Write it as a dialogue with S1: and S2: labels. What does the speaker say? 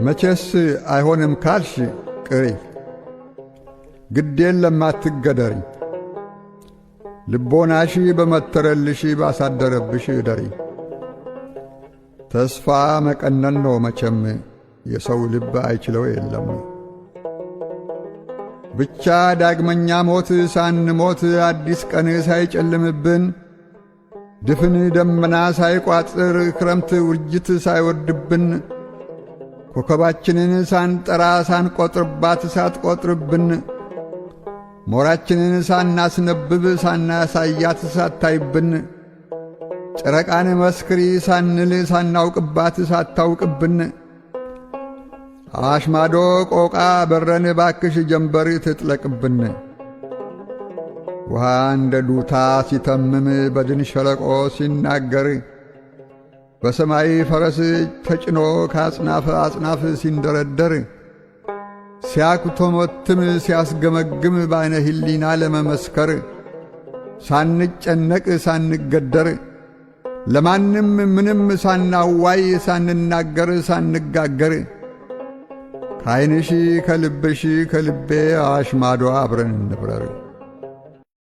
S1: መቼስ አይሆንም ካልሽ ቅሪ፣ ግዴን ለማትገደሪ፣ ልቦናሽ በመተረልሽ ባሳደረብሽ እደሪ። ተስፋ መቀነን ነው መቼም የሰው ልብ አይችለው የለም። ብቻ ዳግመኛ ሞት ሳንሞት አዲስ ቀን ሳይጨልምብን ድፍን ደመና ሳይቋጥር ክረምት ውርጅት ሳይወርድብን ኮከባችንን ሳንጠራ ሳንቆጥርባት ሳትቆጥርብን ሞራችንን ሳናስነብብ ሳናሳያት ሳታይብን ጨረቃን መስክሪ ሳንል ሳናውቅባት ሳታውቅብን አሽማዶ ቆቃ በረን ባክሽ ጀንበር ትጥለቅብን። ውሃ እንደ ዱታ ሲተምም በድን ሸለቆ ሲናገር በሰማይ ፈረስ ተጭኖ ከአጽናፍ አጽናፍ ሲንደረደር ሲያኩተመትም ሲያስገመግም በዓይነ ሕሊና ለመመስከር ሳንጨነቅ ሳንገደር ለማንም ምንም ሳናዋይ ሳንናገር ሳንጋገር ከዓይንሽ ከልብሽ ከልቤ አሽማዶ አብረን እንብረር።